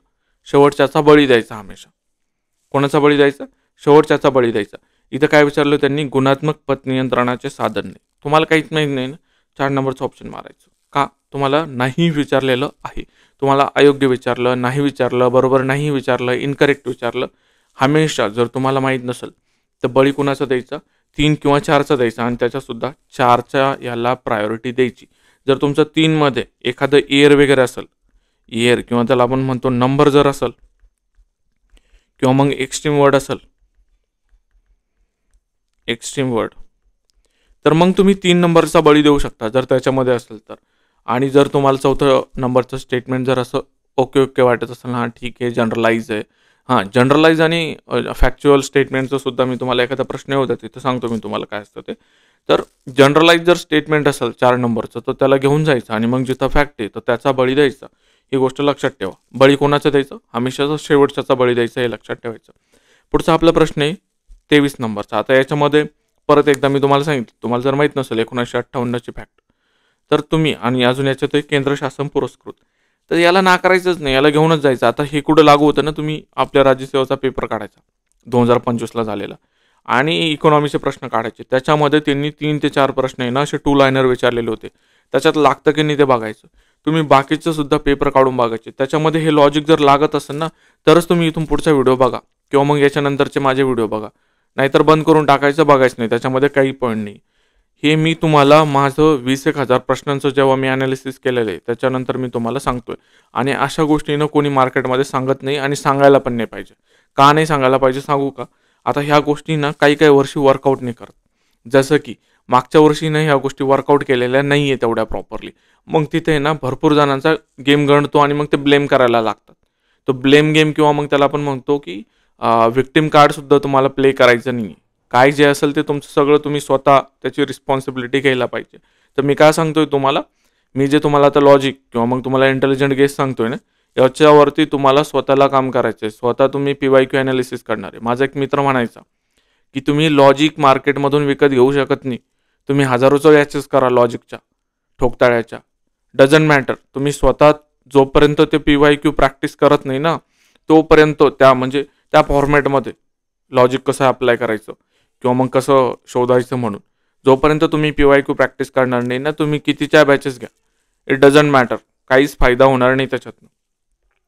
शेवटच्याचा बळी द्यायचा हमेशा. कोणाचा बळी द्यायचा? शेवटच्याचा बळी द्यायचा. इथं काय विचारलं त्यांनी, गुणात्मक पत नियंत्रणाचे साधन नाही. तुम्हाला काहीच माहीत नाही ना, 4 नंबरचं ऑप्शन मारायचं. का? तुम्हाला नाही विचारलेलं आहे, तुम्हाला अयोग्य विचारलं, नाही विचारलं, बरोबर नाही विचारलं, इनकरेक्ट विचारलं. हमेशा जर तुम्हाला माहीत नसेल तर बळी कुणाचा द्यायचा, 3 किंवा 4चा द्यायचा, आणि त्याच्यासुद्धा 4च्या याला प्रायोरिटी द्यायची. जर तुमचं 3मध्ये एखादं एअर वगैरे असेल, एअर किंवा त्याला आपण म्हणतो नंबर जर असेल, किंवा मग एक्स्ट्रीम वर्ड असेल, एक्स्ट्रीम वर्ड, तर मग तुम्ही 3 नंबरचा बळी देऊ शकता जर त्याच्यामध्ये असेल तर. आणि जर तुम्हाला 4थं नंबरचं स्टेटमेंट जर असं ओके वाटत असेल, हां ठीक आहे जनरलाइज आहे, जनरलाइज आणि फॅक्च्युअल स्टेटमेंटचं सुद्धा मी तुम्हाला एखादा प्रश्न होता तिथं सांगतो मी तुम्हाला काय असतं ते. तर जनरलाइज जर स्टेटमेंट असेल 4 नंबरचं तर त्याला घेऊन जायचं, आणि मग जिथं फॅक्ट आहे तर त्याचा बळी द्यायचा. ही गोष्ट लक्षात ठेवा. बळी कोणाचं द्यायचं? हमेशा शेवटच्याचा बळी द्यायचा, हे लक्षात ठेवायचं. पुढचा आपला प्रश्न आहे 23 नंबरचा. आता याच्यामध्ये परत एकदा मी तुम्हाला सांगितलं, तुम्हाला जर माहीत नसेल 1958ची फॅक्ट, तर तुम्ही, आणि अजून याच्यात केंद्र शासन पुरस्कृत, तर याला नाकारायचंच नाही, याला घेऊनच जायचं. आता हे कुठं लागू होतं ना, तुम्ही आपल्या राज्यसेवेचा पेपर काढायचा 2025ला झालेला, आणि इकॉनॉमीचे प्रश्न काढायचे. त्याच्यामध्ये त्यांनी 3 ते 4 प्रश्न आहे ना असे 2 लायनर विचारलेले होते. त्याच्यात लागतं की नाही ते बघायचं. तुम्ही बाकीचं सुद्धा पेपर काढून बघायचे. त्याच्यामध्ये हे लॉजिक जर लागत असेल ना, तरच तुम्ही इथून पुढचा व्हिडिओ बघा. किंवा मग याच्यानंतरचे माझे व्हिडिओ बघा, नाहीतर बंद करून टाकायचं, बघायचं नाही, त्याच्यामध्ये काही पॉईंट नाही. हे मी तुम्हाला माझं 20,000 प्रश्नांचं जेव्हा मी ॲनालिसिस केलेलं आहे त्याच्यानंतर मी तुम्हाला सांगतोय. आणि अशा गोष्टीनं कोणी मार्केटमध्ये सांगत नाही आणि सांगायला पण नाही पाहिजे. का नाही सांगायला पाहिजे सांगू का? आता ह्या गोष्टी ना काही काही वर्षी वर्कआउट नाही करत. जसं की मागच्या वर्षीनं ह्या गोष्टी वर्कआउट केलेल्या नाही आहे तेवढ्या प्रॉपरली. मग तिथे ना भरपूर जणांचा गेम गणतो आणि मग ते ब्लेम करायला लागतात. तो ब्लेम गेम किंवा मग त्याला आपण म्हणतो की व्हिक्टिम कार्डसुद्धा तुम्हाला प्ले करायचं नाही आहे. काय जे असेल ते तुमचं सगळं तुम्ही स्वतः त्याची रिस्पॉन्सिबिलिटी घ्यायला पाहिजे. तर मी काय सांगतोय तुम्हाला, मी जे तुम्हाला आता लॉजिक किंवा मग तुम्हाला इंटेलिजंट गेस सांगतोय ना, याच्यावरती तुम्हाला स्वतःला काम करायचं आहे. स्वतः तुम्ही PYQ ॲनालिसिस करणार आहे. माझा एक मित्र म्हणायचा की तुम्ही लॉजिक मार्केटमधून विकत घेऊ शकत नाही. तुम्ही हजारोचं ॲक्सेस करा लॉजिकच्या, ठोकताळ्याच्या, डझंट मॅटर. तुम्ही स्वतः जोपर्यंत ते PYQ प्रॅक्टिस करत नाही ना, तोपर्यंत म्हणजे त्या फॉर्मॅटमध्ये लॉजिक कसं अप्लाय करायचं किंवा मग कसं शोधायचं म्हणून जोपर्यंत तुम्ही PYQ प्रॅक्टिस करणार नाही ना, तुम्ही कितीच्या बॅचेस घ्या, इट डझंट मॅटर, काहीच फायदा होणार नाही त्याच्यातनं.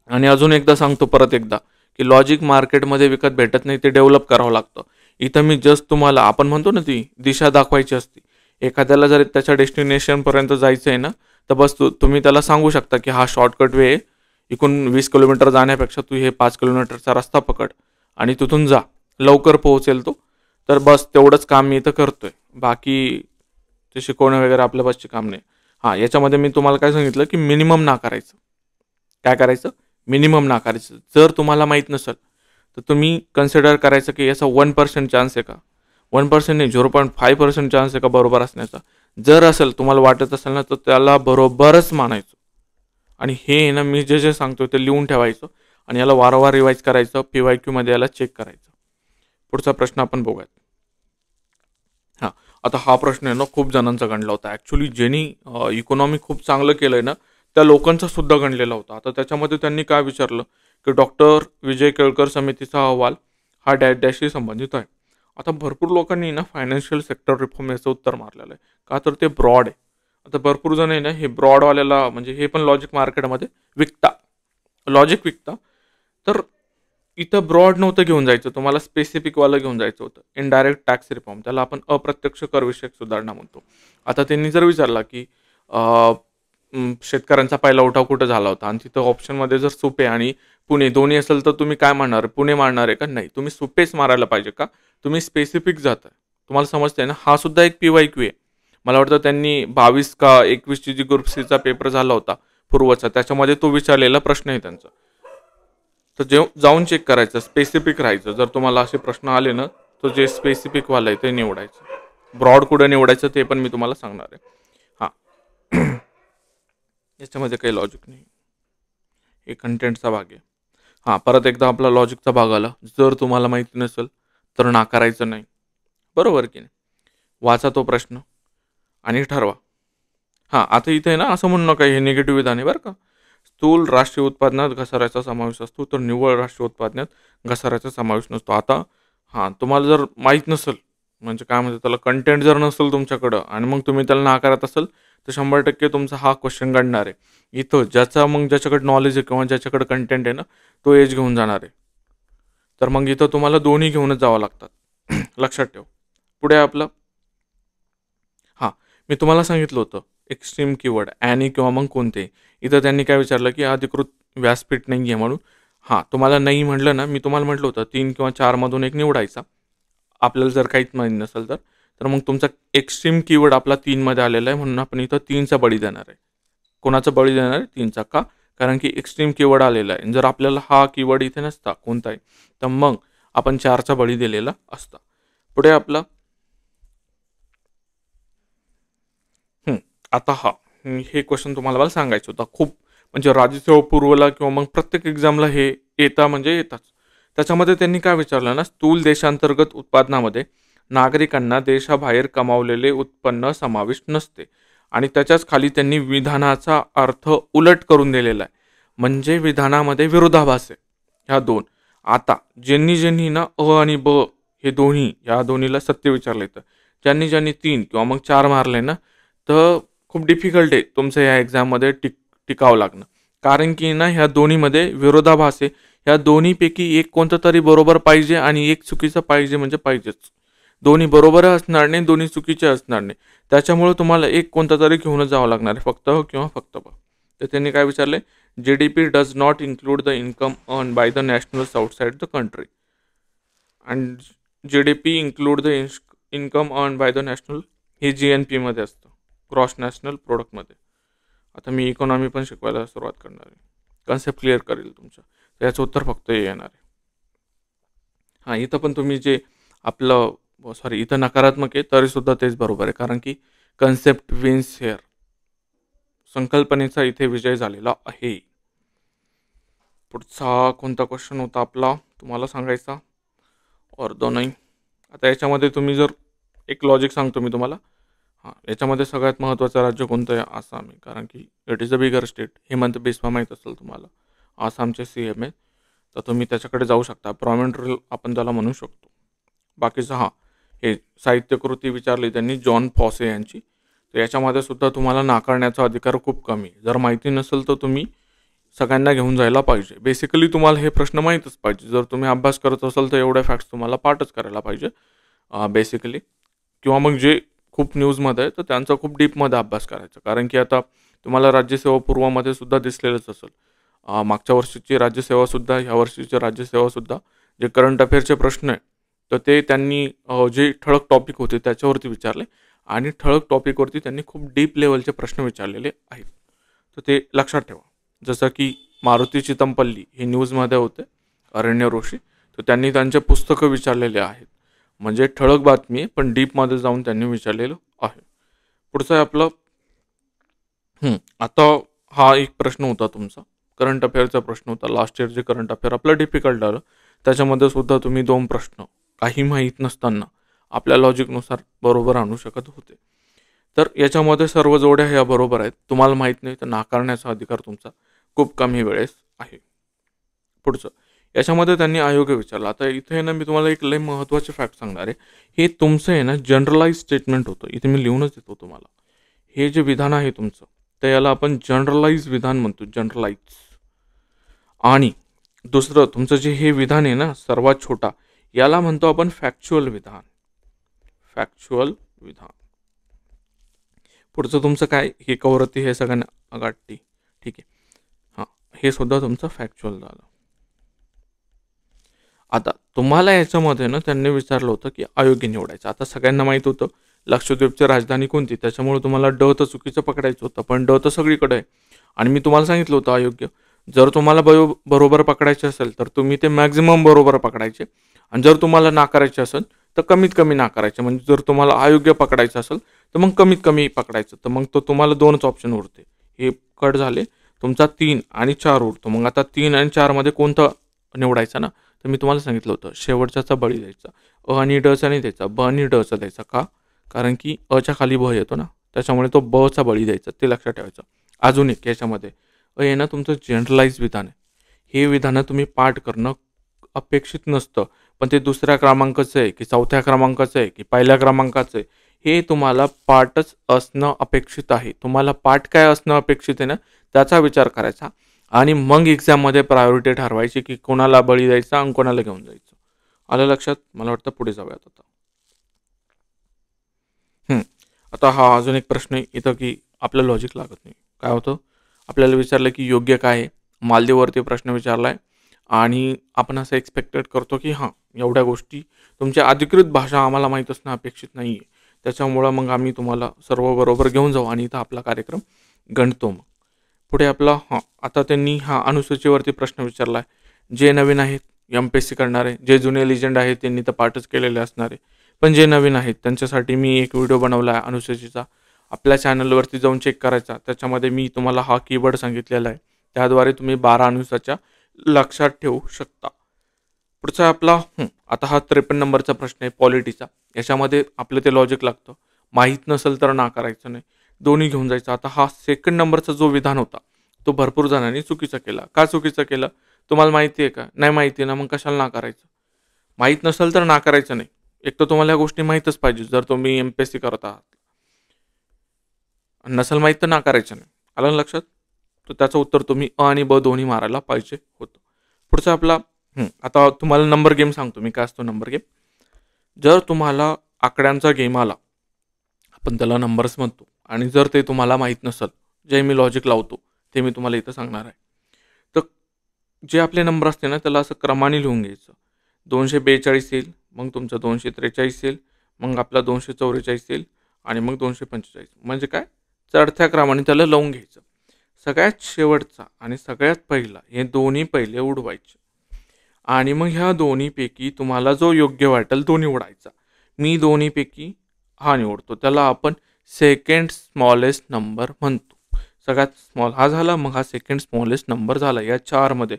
आणि अजून एकदा सांगतो परत एकदा की लॉजिक मार्केटमध्ये विकत भेटत नाही, ते डेव्हलप करावं लागतं. इथं मी जस्ट तुम्हाला, आपण म्हणतो ना, ती दिशा दाखवायची असते. एखाद्याला जर त्याच्या डेस्टिनेशनपर्यंत जायचं आहे ना, तर बस तुम्ही त्याला सांगू शकता की हा शॉर्टकट वे आहे, इकडून 20 किलोमीटर जाण्यापेक्षा तू हे 5 किलोमीटरचा रस्ता पकड आणि तिथून जा, लवकर पोहोचेल तो. तर बस तेवढंच काम मी इथं करतोय. बाकी ते शिकवणं वगैरे आपल्या बसचे काम नाही. हां, याच्यामध्ये मी तुम्हाला काय सांगितलं की मिनिमम नाकारायचं. काय करायचं? मिनिमम नाकारायचं. जर तुम्हाला माहीत नसेल तर तुम्ही कन्सिडर करायचं की याचा 1% चान्स आहे का? 1% नाही, 0.5% चान्स आहे का बरोबर असण्याचा? जर असेल, तुम्हाला वाटत असेल ना, तर त्याला बरोबरच मानायचं. आणि हे ना, मी जे जे सांगतो ते लिहून ठेवायचं आणि याला वारंवार रिवाईज करायचं, PYQमध्ये याला चेक करायचं. पुढचा प्रश्न आपण बघूयात. हां, आता हा प्रश्न आहे ना, खूप जणांचा गणला होता. ॲक्च्युली ज्यांनी इकॉनॉमी खूप चांगलं केलं आहे ना, त्या लोकांचा सुद्धा गणलेला होता. आता त्याच्यामध्ये त्यांनी काय विचारलं की डॉक्टर विजय केळकर समितीचा अहवाल हा डॅश डॅशशी संबंधित आहे. आता भरपूर लोकांनी ना फायनान्शियल सेक्टर रिफॉर्म याचं उत्तर मारलेलं आहे. का तर ते ब्रॉड आहे. आता भरपूर जण आहे ना, हे ब्रॉडवाल्याला म्हणजे हे पण लॉजिक मार्केटमध्ये विकता, लॉजिक विकता. तर इथं ब्रॉड नव्हतं घेऊन जायचं, तुम्हाला स्पेसिफिकवालं घेऊन जायचं होतं. इनडायरेक्ट टॅक्स रिफॉर्म, त्याला आपण अप्रत्यक्ष करविषयक सुधारणा म्हणतो. आता त्यांनी जर विचारला की शेतकऱ्यांचा पहिला उठाव कुठं झाला होता आणि तिथं ऑप्शनमध्ये जर सुपे आणि पुणे दोन्ही असेल तर तुम्ही काय मारणार? पुणे मारणार आहे का? नाही, तुम्ही सुपेच मारायला पाहिजे. का? तुम्ही स्पेसिफिक जात आहे. तुम्हाला समजतंय ना? हा सुद्धा एक PYQ आहे. मला वाटतं त्यांनी 22 का 21ची जी ग्रुप सीचा पेपर झाला होता पूर्वचा, त्याच्यामध्ये तो विचारलेला प्रश्न आहे त्यांचा. तर जाऊन चेक करायचं, स्पेसिफिक राहायचं. जर तुम्हाला असे प्रश्न आले ना, तर जे स्पेसिफिकवालं आहे ते निवडायचं. ब्रॉड कुठं निवडायचं ते पण मी तुम्हाला सांगणार आहे. हां, याच्यामध्ये काही लॉजिक नाही, हे कंटेंटचा भाग आहे. हां, परत एकदा आपला लॉजिकचा भाग आला. जर तुम्हाला माहिती नसेल तर नाकारायचं नाही, बरोबर की नाही? वाचा तो प्रश्न आणि ठरवा. हां, आता इथे ना असं म्हणू नका हे निगेटिव्ह विधान आहे बरं का. स्थूल राष्ट्रीय उत्पादनात घसाऱ्याचा समावेश असतो, तर निव्वळ राष्ट्रीय उत्पादनात घसाऱ्याचा समावेश नसतो. आता हां, तुम्हाला जर माहीत नसेल, म्हणजे काय म्हणतात त्याला, कंटेंट जर नसेल तुमच्याकडं आणि मग तुम्ही त्याला नाकारत असाल, तर 100% तुमचा हा क्वेश्चन घडणार आहे. इथं ज्याच्याकडे नॉलेज आहे किंवा ज्याच्याकडे कंटेंट आहे ना, तो एज घेऊन जाणार आहे. तर मग इथं तुम्हाला दोन्ही घेऊनच जावं लागतात. लक्षात ठेव. पुढे आपलं, हां, मी तुम्हाला सांगितलं होतं एक्स्ट्रीम कीवर्ड ॲनी किंवा मग कोणते. इथं त्यांनी काय विचारलं की अधिकृत व्यासपीठ नाही आहे म्हणून. हां, तुम्हाला नाही म्हटलं ना, मी तुम्हाला म्हटलं होतं 3 किंवा 4 मधून एक निवडायचा. आपल्याला जर काहीच माहीत नसेल तर मग तुमचा एक्स्ट्रीम कीवर्ड आपला 3 मध्ये आलेला आहे, म्हणून आपण इथं 3चा बळी देणार आहे. कोणाचा बळी देणार आहे? 3चा. का? कारण की एक्स्ट्रीम कीवर्ड आलेला आहे. जर आपल्याला हा कीवर्ड इथे नसता कोणताही, तर मग आपण 4चा बळी दिलेला असता. पुढे आपला, आता हे क्वेश्चन तुम्हाला मला सांगायचं होतं. खूप म्हणजे राज्यसेवा पूर्वला किंवा मग प्रत्येक एक्झामला हे येताच. त्याच्यामध्ये त्यांनी काय विचारलं ना, स्थूल देशांतर्गत उत्पादनामध्ये नागरिकांना देशाबाहेर कमावलेले उत्पन्न समाविष्ट नसते. आणि त्याच्याच खाली त्यांनी विधानाचा अर्थ उलट करून दिलेला आहे. म्हणजे विधानामध्ये विरोधाभास आहे ह्या दोन. आता ज्यांनी ना आणि ब हे दोन्ही, या दोन्हीला सत्य विचारलं येतं. ज्यांनी 3 किंवा मग 4 मारले ना, तर खूप डिफिकल्ट आहे तुमचं या एक्झाममध्ये टिकावं लागणं. कारण की ना ह्या दोन्हीमध्ये विरोधाभास आहे. ह्या दोन्हीपैकी एक कोणतं तरी बरोबर पाहिजे आणि एक चुकीचं पाहिजे म्हणजे पाहिजेच. दोन्ही बरोबर असणार नाही, दोन्ही चुकीचे असणार नाही. त्याच्यामुळे तुम्हाला एक कोणता तरी घेऊनच जावं लागणार आहे, फक्त हो किंवा फक्त ब. तर त्यांनी काय विचारले, GDP does not include the income earn by the nationals outside the country and GDP include the income earn by the national. हे GNP मध्ये असतं, ग्रॉस नॅशनल प्रोडक्टमध्ये. आता मी इकॉनॉमी पण शिकवायला सुरुवात करणार आहे, कन्सेप्ट क्लिअर करेल तुमचं. तर याचं उत्तर फक्त हे येणार आहे. हां, इथं पण तुम्ही जे आपलं सॉरी इथं नकारात्मक आहे तरीसुद्धा तेच बरोबर आहे, कारण की कन्सेप्ट विन्स हेअर. संकल्पनेचा इथे विजय झालेला आहे. पुढचा कोणता क्वेश्चन होता आपला तुम्हाला सांगायचा अर्ध नाही. आता याच्यामध्ये तुम्ही जर एक लॉजिक सांगतो मी तुम्हाला. हां, याच्यामध्ये सगळ्यात महत्त्वाचं राज्य कोणतं आहे? आसाम आहे, कारण की it is a bigger state. Hemant Biswa माहीत असेल तुम्हाला, आसामचे CM आहेत. तर तुम्ही त्याच्याकडे जाऊ शकता. प्रॉमिनंट रूल आपण त्याला म्हणू शकतो. बाकीचं हां, हे साहित्यकृती विचारली त्यांनी जॉन फॉसे यांची. तर याच्यामध्ये सुद्धा तुम्हाला नाकारण्याचा अधिकार खूप कमी. जर माहिती नसेल तर तुम्ही सगळ्यांना घेऊन जायला पाहिजे. बेसिकली तुम्हाला हे प्रश्न माहीतच पाहिजे. जर तुम्ही अभ्यास करत असाल तर एवढ्या फॅक्ट्स तुम्हाला पाठच करायला पाहिजे बेसिकली. किंवा मग जे खूप न्यूजमध्ये आहे तर त्यांचा खूप डीपमध्ये अभ्यास करायचा, कारण की आता तुम्हाला राज्यसेवा पूर्वमध्ये सुद्धा दिसलेलंच असेल. मागच्या वर्षीची राज्यसेवासुद्धा ह्या वर्षीची राज्यसेवासुद्धा जे करंट अफेअरचे प्रश्न आहे तर ते त्यांनी जे ठळक टॉपिक होते त्याच्यावरती विचारले आणि ठळक टॉपिकवरती त्यांनी खूप डीप लेवलचे प्रश्न विचारलेले आहेत. तर ते लक्षात ठेवा. जसं की मारुती चितमपल्ली हे न्यूजमध्ये होते, अरण्य ऋषी. तर त्यांनी त्यांचे पुस्तकं विचारलेले आहेत. म्हणजे ठळक बातमी पण डीपमध्ये जाऊन त्यांनी विचारलेलं आहे. पुढचं आहे आपलं आता हा एक प्रश्न होता तुमचा, करंट अफेअरचा प्रश्न होता. लास्ट इयर जे करंट अफेअर आपलं डिफिकल्ट झालं त्याच्यामध्ये सुद्धा तुम्ही 2 प्रश्न काही माहीत नसताना आपल्या लॉजिकनुसार बरोबर आणू शकत होते. तर याच्यामध्ये सर्व जोड्या ह्या बरोबर आहेत. तुम्हाला माहीत नाही तर नाकारण्याचा अधिकार तुमचा खूप कमी वेळेस आहे. पुढचं याच्यामध्ये त्यांनी अयोग्य विचारलं. आता इथे आहे ना मी तुम्हाला एक लय महत्त्वाचे फॅक्ट सांगणार आहे. हे तुमचं आहे ना जनरलाइज स्टेटमेंट होतं. इथे मी लिहूनच देतो तुम्हाला. हे जे विधान आहे तुमचं तर याला आपण जनरलाइज विधान म्हणतो, जनरलाइज. आणि दुसरं तुमचं जे हे विधान आहे ना सर्वात छोटा, याला म्हणतो आपण फॅक्च्युअल विधान. फॅक्च्युअल विधान. पुढचं तुमचं काय, हे कवरती हे सगळ्यांना गाठी, ठीक आहे. हां, हे सुद्धा तुमचं फॅक्च्युअल झालं. आता तुम्हाला याच्यामध्ये ना त्यांनी विचारलं होतं की अयोग्य निवडायचं. आता सगळ्यांना माहीत होतं लक्षद्वीपची राजधानी कोणती, त्याच्यामुळे तुम्हाला ड तर चुकीचं पकडायचं होतं, पण ड तर सगळीकडे आहे. आणि मी तुम्हाला सांगितलं होतं अयोग्य. जर तुम्हाला बरोबर पकडायचे असेल तर तुम्ही ते मॅक्झिमम बरोबर पकडायचे, आणि जर तुम्हाला नाकारायचे असेल तर कमीत कमी नाकारायचे. म्हणजे जर तुम्हाला अयोग्य पकडायचं असेल तर मग कमीत कमी पकडायचं. तर मग तो तुम्हाला 2च ऑप्शन उरते. हे कट झाले. तुमचा 3 आणि 4 उरतो. मग आता 3 आणि 4मध्ये कोणतं निवडायचं ना, तर मी तुम्हाला सांगितलं होतं शेवटच्याचा बळी द्यायचा. अ आणि डचा नाही द्यायचा, ब आणि डचा द्यायचा. का? कारण की अच्या खाली ब येतो ना, त्याच्यामुळे तो बचा बळी द्यायचा. ते लक्षात ठेवायचं. अजून एक याच्यामध्ये हे ना तुमचं जनरलाइज विधान आहे. हे विधानं तुम्ही पाठ करणं अपेक्षित नसतं, पण ते दुसऱ्या क्रमांकाचं आहे की चौथ्या क्रमांकाचं आहे की पहिल्या क्रमांकाचं आहे, हे तुम्हाला पाठच असणं अपेक्षित आहे. तुम्हाला पाठ काय असणं अपेक्षित आहे ना, त्याचा विचार करायचा आणि मग एक्झाममध्ये प्रायोरिटी ठरवायची की कोणाला बळी द्यायचा आणि कोणाला घेऊन जायचं. आलं लक्षात? मला वाटतं पुढे जाऊयात आता. आता हा अजून एक प्रश्न आहे इथं की आपलं लॉजिक लागत नाही. काय होतं? आपल्याला विचारलं की योग्य काय आहे? मालदीवरती प्रश्न विचारला आहे आणि आपण असं एक्सपेक्टेड करतो की हां, एवढ्या गोष्टी तुमच्या अधिकृत भाषा आम्हाला माहीत असणं अपेक्षित नाही आहे. त्याच्यामुळं मग आम्ही तुम्हाला सर्व बरोबर घेऊन जाऊ आणि इथं आपला कार्यक्रम गणतो. मग पुढे आपला आता त्यांनी अनुसूचीवरती प्रश्न विचारला आहे. जे नवीन आहेत MPSC करणारे, जे जुने लिजंड आहेत त्यांनी तर पाठच केलेले असणार आहे. पण जे नवीन आहेत त्यांच्यासाठी मी एक व्हिडिओ बनवला आहे अनुसूचीचा. आपल्या चॅनलवरती जाऊन चेक करायचा. त्याच्यामध्ये मी तुम्हाला हा कीवर्ड सांगितलेला आहे. त्याद्वारे तुम्ही 12 अनुसूच्या लक्षात ठेवू शकता. पुढचा आपला आता हा 53 नंबरचा प्रश्न आहे पॉलिटीचा. याच्यामध्ये आपलं ते लॉजिक लागतं. माहीत नसेल तर नाकारायचं नाही, दोन्ही घेऊन जायचं. आता हा 2nd नंबरचा जो विधान होता तो भरपूर जणांनी चुकीचा केला. का चुकीचं केलं? तुम्हाला माहिती आहे का? नाही माहिती ना, मग कशाला नाकारायचं? माहीत नसेल तर नाकारायचं नाही. एक तर तुम्हाला ह्या गोष्टी माहीतच पाहिजे जर तुम्ही MPSC करत आहात. नसेल माहीत तर नाकारायचं नाही. आलं लक्षात? तर त्याचं उत्तर तुम्ही अ आणि ब दोन्ही मारायला पाहिजे होतं. पुढचा आपला आता तुम्हाला नंबर गेम सांगतो मी काय असतो नंबर गेम. जर तुम्हाला आकड्यांचा गेम आला, आपण त्याला नंबर्स म्हणतो आणि जर ते तुम्हाला माहीत नसेल, जे मी लॉजिक लावतो ते मी तुम्हाला इथं सांगणार आहे. तर जे आपले नंबर असते ना त्याला असं क्रमाने लिहून घ्यायचं. 242 येईल, मग तुमचं 243 येईल, मग आपला 244 येईल आणि मग 245. म्हणजे काय चढत्या क्रमाने त्याला लावून घ्यायचं. सगळ्यात शेवटचा आणि सगळ्यात पहिला हे दोन्ही पहिले उडवायचे आणि मग ह्या दोन्हीपैकी तुम्हाला जो योग्य वाटेल तो निवडायचा. मी दोन्हीपैकी हा निवडतो. त्याला आपण सेकंड स्मॉलेस्ट नंबर म्हणतो. सगळ्यात स्मॉल हा झाला, मग हा सेकंड स्मॉलेस्ट नंबर झाला. या 4मध्ये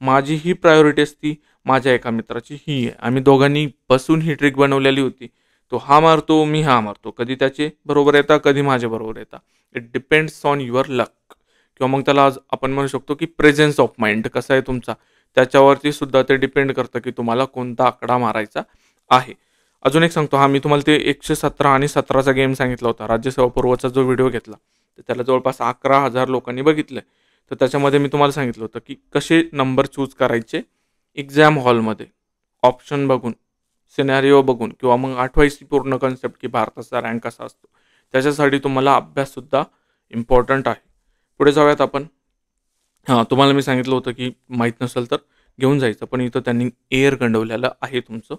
माझी ही प्रायोरिटी असती, माझ्या एका मित्राची ही आहे. आम्ही दोघांनी बसून ही ट्रिक बनवलेली होती. तो हा मारतो, मी हा मारतो. कधी त्याचे बरोबर येतात, कधी माझे बरोबर येतात. इट डिपेंड्स ऑन युअर लक. किंवा मग त्याला आज आपण म्हणू शकतो की प्रेझेन्स ऑफ माइंड कसा आहे तुमचा, त्याच्यावरती सुद्धा ते डिपेंड करतं की तुम्हाला कोणता आकडा मारायचा आहे. अजून एक सांगतो, मी तुम्हाला ते 117 आणि 17चा गेम सांगितला होता. राज्यसेवा पूर्वचा जो व्हिडिओ घेतला, तर त्याला जवळपास 11,000 लोकांनी बघितलं. तर त्याच्यामध्ये मी तुम्हाला सांगितलं होतं की कसे नंबर चूज करायचे एक्झाम हॉलमध्ये, ऑप्शन बघून, सिनॅरिओ बघून किंवा मग आठवायची पूर्ण कन्सेप्ट की भारताचा रँक कसा असतो. त्याच्यासाठी तुम्हाला अभ्याससुद्धा इम्पॉर्टंट आहे. पुढे जाऊयात आपण. तुम्हाला मी सांगितलं होतं की माहीत नसेल तर घेऊन जायचं, पण इथं त्यांनी एअर गंडवलेलं आहे तुमचं.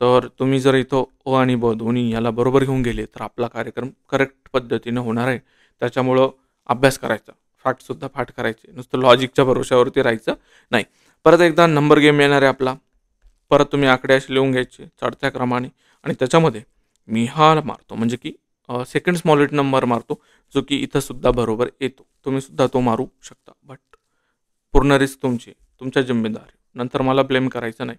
तर तुम्ही जर इथं अ आणि ब दोन्ही याला बरोबर घेऊन गेले तर आपला कार्यक्रम करेक्ट पद्धतीने होणार आहे. त्याच्यामुळं अभ्यास करायचा, फाटसुद्धा फाट करायचे, नुसतं लॉजिकच्या भरोश्यावरती राहायचं नाही. परत एकदा नंबर गेम येणार आहे आपला. परत तुम्ही आकडे असे लिहून घ्यायचे चढत्या क्रमाने आणि त्याच्यामध्ये मी हा मारतो म्हणजे की सेकंड स्मॉलेस्ट नंबर मारतो, जो की इथं सुद्धा बरोबर येतो. तुम्ही सुद्धा तो मारू शकता, बट पूर्ण रिस्क तुमची, तुमच्या जिम्मेदारी. नंतर मला ब्लेम करायचं नाही.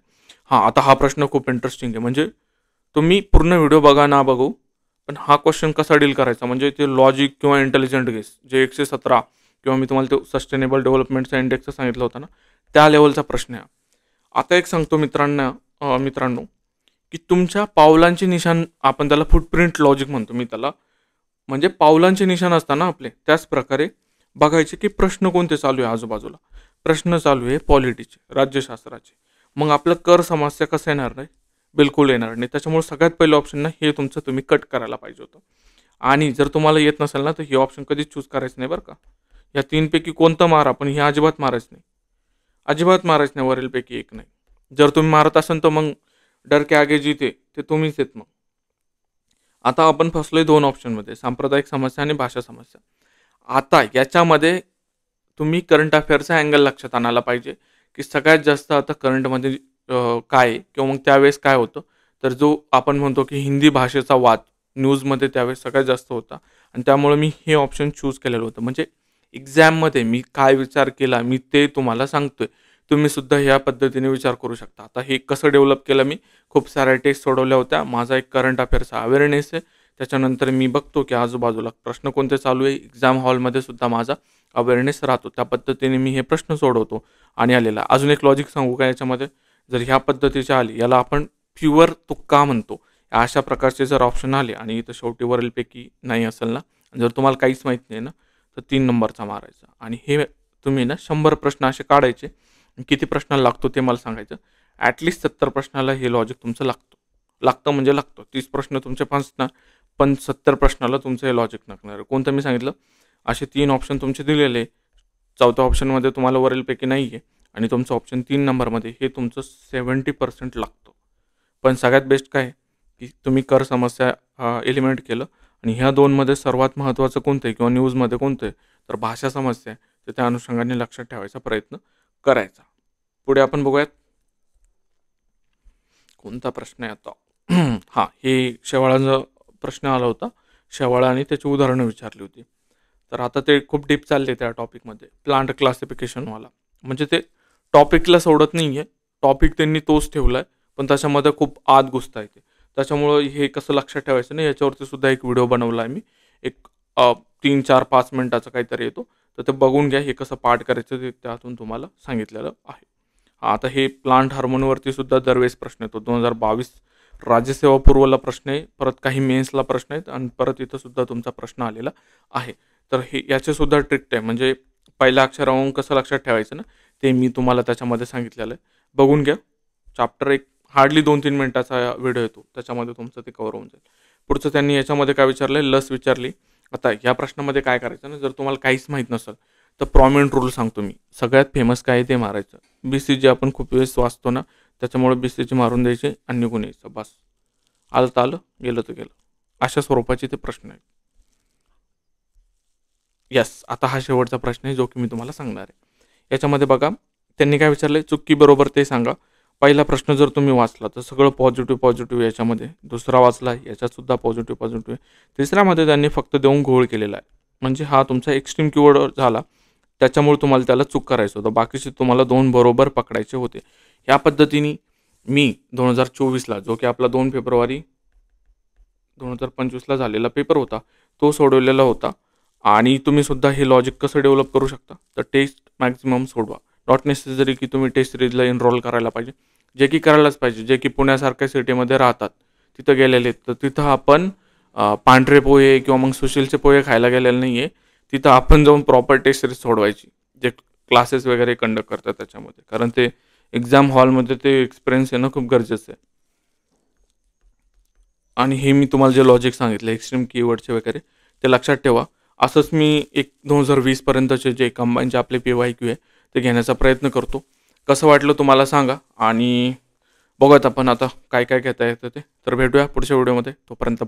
आता हा प्रश्न खूप इंटरेस्टिंग आहे. म्हणजे तुम्ही पूर्ण व्हिडिओ बघा ना बघू, पण हा क्वेश्चन कसा डील करायचा म्हणजे ते लॉजिक किंवा इंटेलिजंट गेस जे 117 किंवा मी तुम्हाला ते सस्टेनेबल डेव्हलपमेंटचा इंडेक्स सांगितलं होतं ना, त्या लेवलचा प्रश्न आहे. आता एक सांगतो मित्रांनो की तुमच्या पावलांचे निशाण, आपण त्याला फुटप्रिंट लॉजिक म्हणतो मी त्याला, म्हणजे पावलांचे निशाण असताना आपले त्याच प्रकारे बघायचे की प्रश्न कोणते चालू आहे आजूबाजूला. प्रश्न चालू आहे पॉलिटीचे, राज्यशास्त्राचे. मग आपलं कर समस्या कसं येणार नाही, बिलकुल येणार नाही. त्याच्यामुळे सगळ्यात पहिलं ऑप्शन ना हे तुमचं तुम्ही कट करायला पाहिजे होतं. आणि जर तुम्हाला येत नसेल ना तर हे ऑप्शन कधीच चूज करायचं नाही बरं का. या तीनपैकी कोणतं मारा, पण हे अजिबात मारायचं नाही, अजिबात मारायचं नाही, वरीलपैकी एक नाही. जर तुम्ही मारत असाल तर मग डर के आगे जीते ते तुम्हीच येत. मग आता आपण फसलोय 2 ऑप्शनमध्ये, सांप्रदायिक समस्या आणि भाषा समस्या. आता याच्यामध्ये तुम्ही करंट अफेअरचा अँगल लक्षात आणायला पाहिजे की सगळ्यात जास्त आता करंटमध्ये काय आहे किंवा मग त्यावेळेस काय होतं. तर जो आपण म्हणतो की हिंदी भाषेचा वाद न्यूजमध्ये त्यावेळेस सगळ्यात जास्त होता आणि त्यामुळे मी हे ऑप्शन चूज केलेलं होतं. म्हणजे एक्झाममध्ये मी काय विचार केला मी ते तुम्हाला सांगतोय. तुम्ही सुद्धा ह्या पद्धतीने विचार करू शकता. आता हे कसं डेव्हलप केलं मी, खूप साऱ्या टेस्ट सोडवल्या होत्या. माझा एक करंट अफेअरचा अवेअरनेस आहे. त्याच्यानंतर मी बघतो की आजूबाजूला प्रश्न कोणते चालू आहे. एक्झाम हॉलमध्ये सुद्धा माझा अवेअरनेस राहतो. त्या पद्धतीने मी हे प्रश्न सोडवतो आणि आलेला. अजून एक लॉजिक सांगू का याच्यामध्ये, जर ह्या पद्धतीचे आली याला आपण प्युअर तुक्का म्हणतो. अशा प्रकारचे जर ऑप्शन आले आणि इथं शेवटी वरीलपैकी नाही असेल ना, जर तुम्हाला काहीच माहीत नाही ना, तर 3 नंबरचा मारायचा आणि हे तुम्ही ना 100 प्रश्न असे काढायचे. किती प्रश्नाला लागतो ते मला सांगायचं. ॲटलिस्ट 70 प्रश्नाला हे लॉजिक तुमचं लागतं म्हणजे लागतं. 30 प्रश्न तुमचे फसणार, पण 70 प्रश्नाला तुमचं हे लॉजिक लागणार. कोणतं मी सांगितलं, असे 3 ऑप्शन तुमचे दिलेले. 4थ्या ऑप्शनमध्ये तुम्हाला वरीलपैकी नाही आहे आणि तुमचं ऑप्शन 3 नंबरमध्ये हे तुमचं 70% लागतं. पण सगळ्यात बेस्ट काय की तुम्ही कर समस्या एलिमिनेट केलं आणि ह्या 2मध्ये सर्वात महत्त्वाचं कोणतं आहे किंवा न्यूजमध्ये कोणतं आहे, तर भाषा समस्या आहे. तर त्या अनुषंगाने लक्षात ठेवायचा प्रयत्न करायचा. पुढे आपण बघूयात कोणता प्रश्न आहे आता. हे शेवाळाचा प्रश्न आला होता. शेवाळा आणि त्याची उदाहरणं विचारली होती. तर आता ते खूप डीप चालले त्या टॉपिकमध्ये, प्लांट क्लासिफिकेशनवाला. म्हणजे ते टॉपिकला सोडत नाही आहे. टॉपिक त्यांनी तोच ठेवला आहे, पण त्याच्यामध्ये खूप आत घुसता येते. त्याच्यामुळं हे कसं लक्षात ठेवायचं नाही याच्यावरती सुद्धा एक व्हिडिओ बनवला आहे मी. एक 3, 4, 5 मिनिटाचा काहीतरी येतो. तर ते बघून घ्या. हे कसं पाठ करायचं ते त्यातून तुम्हाला सांगितलेलं आहे. आता हे प्लांट हार्मोनवरती सुद्धा दरवेळेस प्रश्न येतो. 2022 राज्यसेवा पूर्वला प्रश्न आहे, परत काही मेन्सला प्रश्न आहेत आणि परत इथं सुद्धा तुमचा प्रश्न आलेला आहे. तर हे याचे सुद्धा ट्रिक आहे. म्हणजे पहिल्या अक्षरावरून कसं लक्षात ठेवायचं ना, ते मी तुम्हाला त्याच्यामध्ये सांगितलेलं आहे. बघून घ्या. चॅप्टर एक हार्डली 2-3 मिनिटाचा व्हिडिओ येतो. त्याच्यामध्ये तुमचं ते कव्हर होऊन जाईल. पुढचं त्यांनी याच्यामध्ये काय विचारलं आहे, लस विचारली. आता या प्रश्नामध्ये काय करायचं ना, जर तुम्हाला काहीच माहीत नसेल, तर प्रॉमिनंट रूल सांगतो मी. सगळ्यात फेमस काय आहे ते मारायचं. BCG आपण खूप वेळेस वाचतो ना, त्याच्यामुळे BCG मारून द्यायचे आणि निघून यायचं बस. आलं तर आलं, गेलं तर गेलं. अशा स्वरूपाचे ते प्रश्न आहेत. येस, आता हा शेवटचा प्रश्न आहे जो की मी तुम्हाला सांगणार आहे. याच्यामध्ये बघा, त्यांनी काय विचारलं, चुकी बरोबर ते सांगा. पहिला प्रश्न जर तुम्ही वाचला तर सगळं पॉझिटिव्ह याच्यामध्ये. दुसरा वाचला, याच्यातसुद्धा पॉझिटिव्ह. तिसऱ्यामध्ये त्यांनी फक्त देऊन घोळ केलेला आहे. म्हणजे हा तुमचा एक्स्ट्रीम कीवर्ड झाला. त्याच्यामुळे तुम्हाला त्याला चूक करायचं होतं. बाकीचे तुम्हाला 2 बरोबर पकडायचे होते. या पद्धतीने मी 2024ला, जो की आपला 2 फेब्रुवारी 2025ला झालेला पेपर होता, तो सोडवलेला होता. आणि तुम्ही सुद्धा हे लॉजिक कसं डेव्हलप करू शकता, तर टेस्ट मॅक्सिमम सोडवा. नॉट नेसेसरी की तुम्ही टेस्ट सिरीजला एनरोल करायला पाहिजे. जे की करायलाच पाहिजे. जे की पुण्यासारख्या सिटीमध्ये राहतात, तिथं गेलेले आहेत. तर तिथं आपण पांढरे पोहे किंवा मग सुशीलचे पोहे खायला गेलेले नाही आहे. तिथं आपण जाऊन प्रॉपर टेस्ट सिरीज सोडवायची. जे क्लासेस वगैरे कंडक्ट करतात त्याच्यामध्ये. कारण ते एक्झाम हॉलमध्ये ते एक्सपिरियन्स येणं खूप गरजेचं आहे. आणि हे मी तुम्हाला जे लॉजिक सांगितलं एक्स्ट्रीम कीवर्डचे वगैरे, ते लक्षात ठेवा. असंच मी 2020पर्यंतचे जे कंबाईनचे आपले PYQ आहे ते घेण्याचा प्रयत्न करतो. कसं वाटलं तुम्हाला सांगा आणि बघूयात आपण आता काय काय घेता येतं ते. तर भेटूया पुढच्या व्हिडिओमध्ये. तोपर्यंत